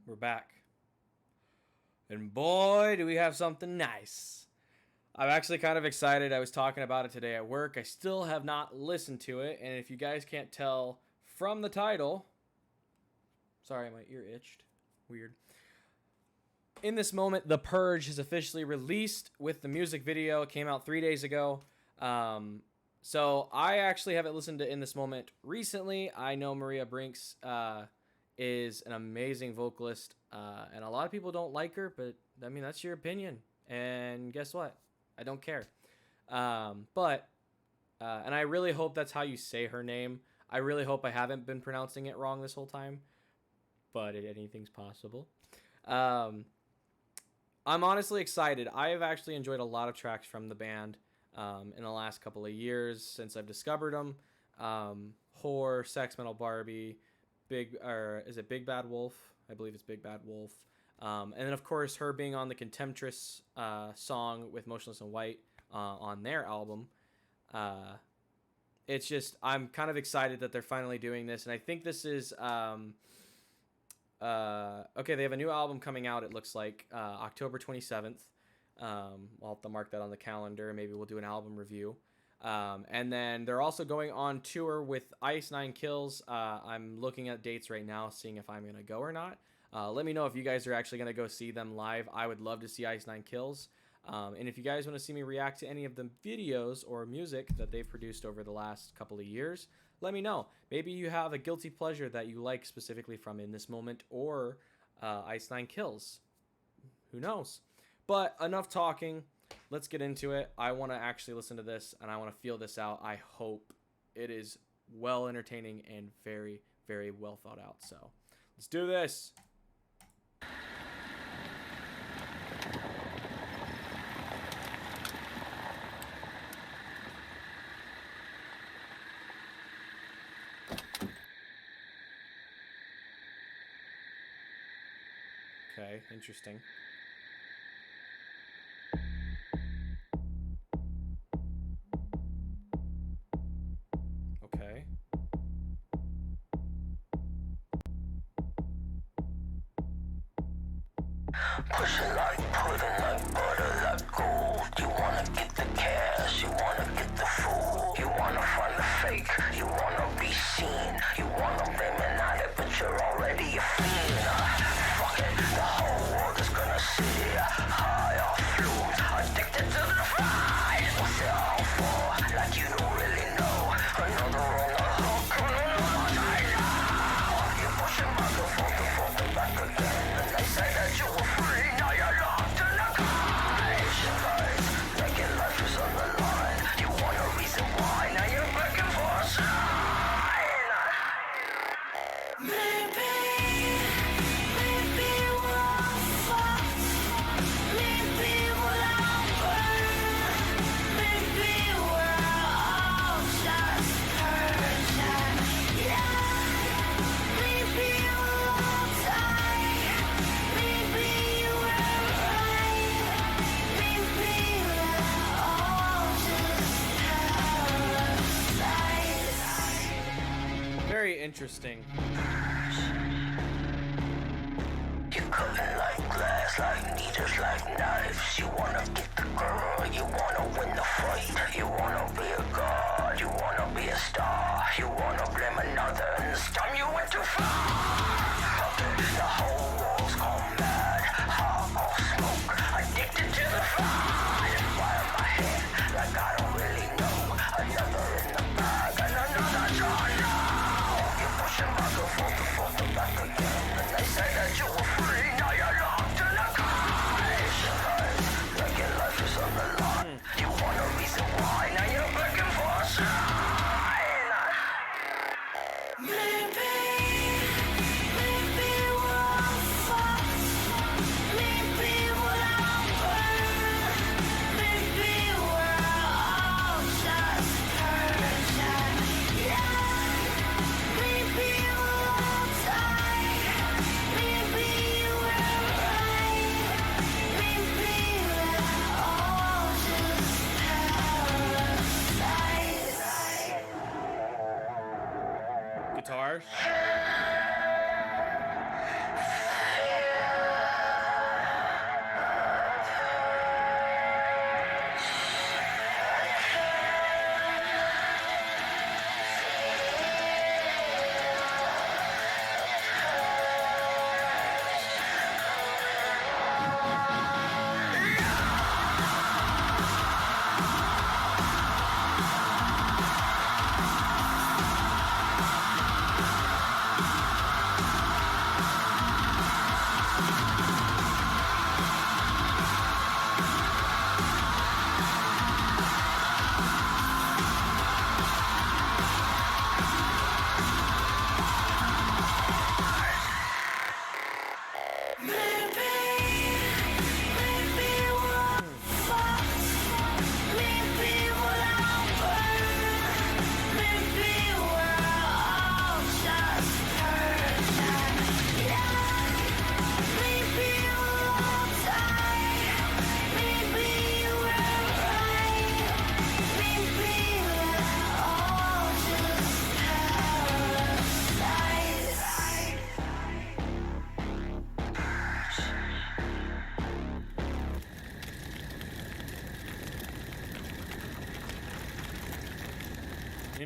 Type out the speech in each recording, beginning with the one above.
we're back. And boy, do we have something nice. I'm actually kind of excited. I was talking about it today at work. I still have not listened to it. And if you guys can't tell from the title... Sorry, my ear itched. Weird. In this moment, The Purge is officially released with the music video. It came out 3 days ago. So I actually haven't listened to In This Moment recently. I know Maria Brinks is an amazing vocalist, and a lot of people don't like her, but I mean, that's your opinion. And guess what? I don't care. And I really hope that's how you say her name. I really hope I haven't been pronouncing it wrong this whole time, but anything's possible. I'm honestly excited. I have actually enjoyed a lot of tracks from the band in the last couple of years since I've discovered them. Whore, Sex Metal Barbie, Big Bad Wolf? I believe it's Big Bad Wolf. And then, of course, her being on the Contemptuous song with Motionless in White on their album. It's just, I'm kind of excited that they're finally doing this. And I think this is... okay, they have a new album coming out, it looks like, October 27th. I'll have to mark that on the calendar. Maybe we'll do an album review. And then they're also going on tour with Ice Nine Kills. I'm looking at dates right now, seeing if I'm going to go or not. Let me know if you guys are actually going to go see them live. I would love to see Ice Nine Kills. And if you guys want to see me react to any of the videos or music that they've produced over the last couple of years, let me know. Maybe you have a guilty pleasure that you like specifically from In This Moment or Ice Nine Kills. Who knows? But enough talking. Let's get into it. I want to actually listen to this, and I want to feel this out. I hope it is well entertaining and very, very well thought out. So let's do this. Okay, interesting. Okay. Push it like pudding, like butter, like gold. You wanna get the cash, you wanna get the food. You wanna find the fake, you wanna be seen. You wanna blame it on it, but you're already a fiend. Fuck it, the whole world is gonna see. High off fumes, addicted to the ride. What's it all for? Like you don't really know. Another on the hook, another die now. You're pushing back and forth and back again. And they say that you were free, now you're locked in a cage. Like your life is on the line. You want a reason why, now you're begging for a sign. Maybe we're all fucked. Maybe we're all burned. Maybe we're all just purged. Yeah. Maybe we're all tired. Maybe you were right. Maybe we're all just parasites. Very interesting. You're cutting like glass, like needles, like knives. You wanna get the girl, you wanna win the fight. You wanna be a god, you wanna be a star. You wanna blame another, and this time you went too far. The whole world's gone mad, hot or smoke, addicted to the fire. Why am I here? Like I don't really know. Another in the bag, and another drawn now. You're pushing back and forth and back again. And they say that you were free, now you're locked in a cage. Like your life is on the line. You want a reason why, now you're begging for a sign. Maybe we're all fucked. Maybe we're all burned. Maybe we're all just purged. Yeah. Maybe we're all tired. Maybe you were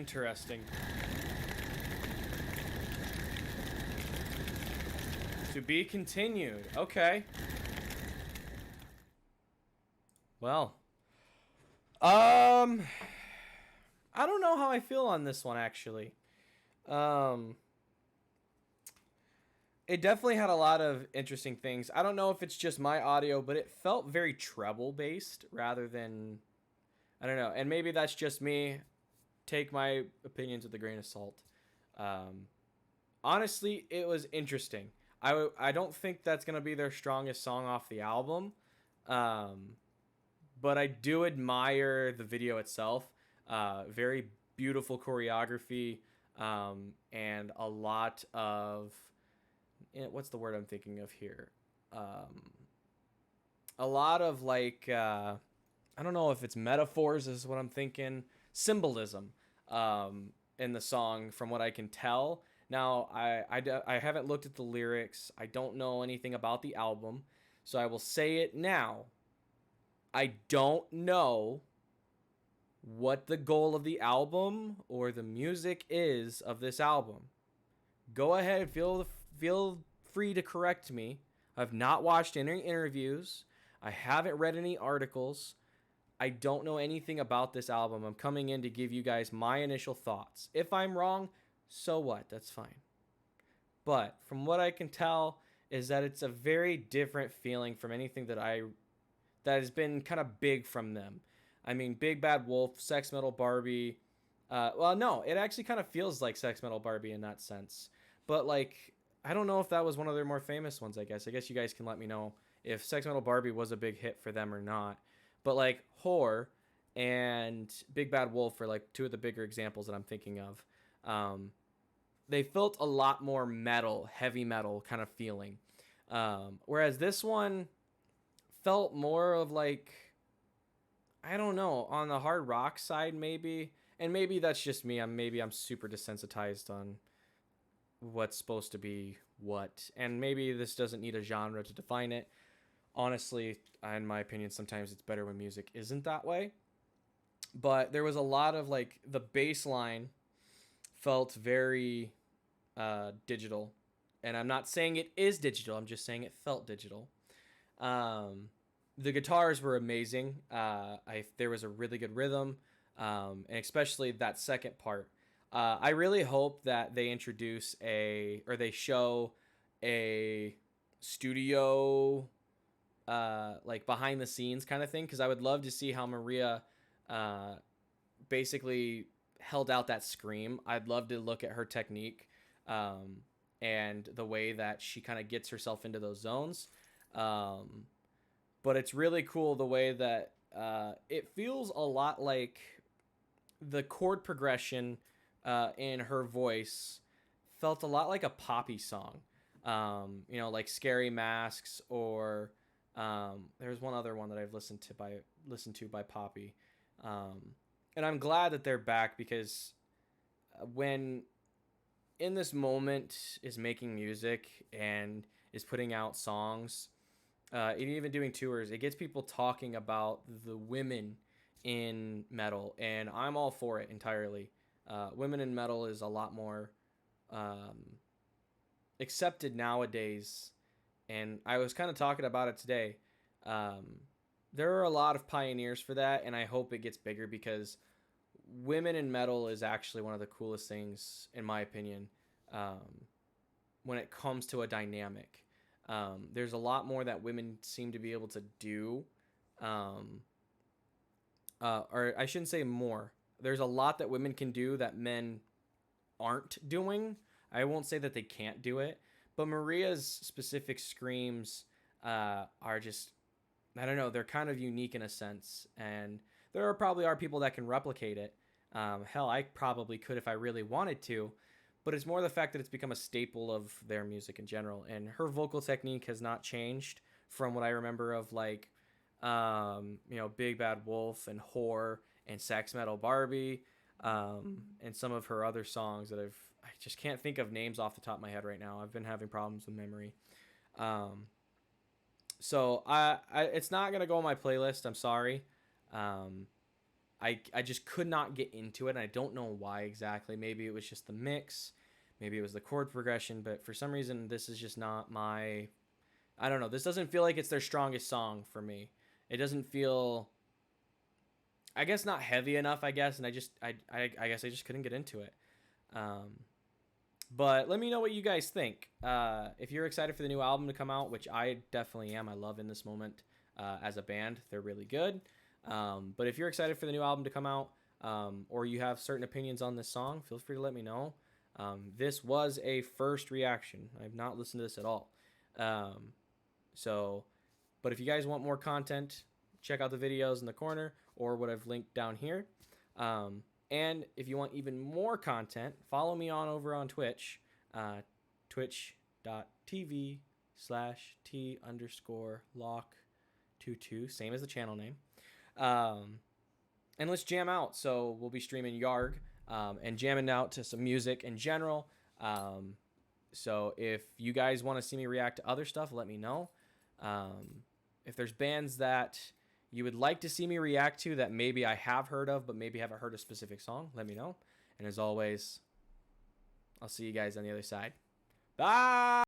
Interesting. To be continued. Okay. Well. I don't know how I feel on this one actually. Um it definitely had a lot of interesting things. I don't know if it's just my audio, but it felt very treble based rather than, I don't know. And maybe that's just me. Take my opinions with a grain of salt. Um Honestly, it was interesting. I don't think that's going to be their strongest song off the album. Um but I do admire the video itself. Very beautiful choreography, and a lot of, what's the word I'm thinking of here? A lot of like, I don't know if it's metaphors is what I'm thinking, symbolism, in the song from what I can tell. Now I haven't looked at the lyrics. I don't know anything about the album, so I will say it now. I don't know what the goal of the album or the music is of this album. Go ahead, feel free to correct me. I've not watched any interviews. I haven't read any articles. I don't know anything about this album. I'm coming in to give you guys my initial thoughts. If I'm wrong, so what? That's fine. But from what I can tell is that it's a very different feeling from anything that has been kind of big from them. I mean, Big Bad Wolf, Sex Metal Barbie. Well, no, it actually kind of feels like Sex Metal Barbie in that sense. But like, I don't know if that was one of their more famous ones. I guess you guys can let me know if Sex Metal Barbie was a big hit for them or not. But like, Whore and Big Bad Wolf are like two of the bigger examples that I'm thinking of. They felt a lot more metal, heavy metal kind of feeling. Whereas this one felt more of like, I don't know, on the hard rock side maybe. And maybe that's just me. I'm super desensitized on what's supposed to be what. And maybe this doesn't need a genre to define it. Honestly, in my opinion, sometimes it's better when music isn't that way. But there was a lot of like, the bass line felt very digital. And I'm not saying it is digital, I'm just saying it felt digital. The guitars were amazing. There was a really good rhythm, and especially that second part. I really hope that they introduce they show a studio, like behind the scenes kind of thing, because I would love to see how Maria, uh, basically held out that scream. I'd love to look at her technique, and the way that she kind of gets herself into those zones. But it's really cool the way that it feels a lot like the chord progression in her voice felt a lot like a poppy song. Like Scary Masks, or there's one other one that I've listened to by Poppy. And I'm glad that they're back, because when In This Moment is making music and is putting out songs, and even doing tours, it gets people talking about the women in metal, and I'm all for it entirely. Women in metal is a lot more accepted nowadays, and I was kind of talking about it today. There are a lot of pioneers for that, and I hope it gets bigger, because women in metal is actually one of the coolest things, in my opinion, when it comes to a dynamic. There's a lot more that women seem to be able to do. Or I shouldn't say more. There's a lot that women can do that men aren't doing. I won't say that they can't do it, but Maria's specific screams are just, I don't know, they're kind of unique in a sense, and probably are people that can replicate it. Hell, I probably could if I really wanted to, but it's more the fact that it's become a staple of their music in general, and her vocal technique has not changed from what I remember of like, Big Bad Wolf and Whore and Sex Metal Barbie, and some of her other songs that I just can't think of names off the top of my head right now. I've been having problems with memory. So it's not gonna go on my playlist. I'm sorry. I just could not get into it, and I don't know why exactly. Maybe it was just the mix, maybe it was the chord progression, but for some reason this is just not my, I don't know. This doesn't feel like it's their strongest song for me. It doesn't feel, I guess, not heavy enough, I guess, and I guess I just couldn't get into it. Um, but let me know what you guys think. If you're excited for the new album to come out, which I definitely am. I love In This Moment as a band. They're really good. But if you're excited for the new album to come out, or you have certain opinions on this song, feel free to let me know. This was a first reaction. I've not listened to this at all. Um, so, but if you guys want more content, check out the videos in the corner or what I've linked down here. And if you want even more content, follow me on over on Twitch, twitch.tv/T_lock22, same as the channel name. And let's jam out. So we'll be streaming Yarg and jamming out to some music in general. So if you guys want to see me react to other stuff, let me know. If there's bands that you would like to see me react to that maybe I have heard of, but maybe haven't heard a specific song, let me know. And as always, I'll see you guys on the other side. Bye!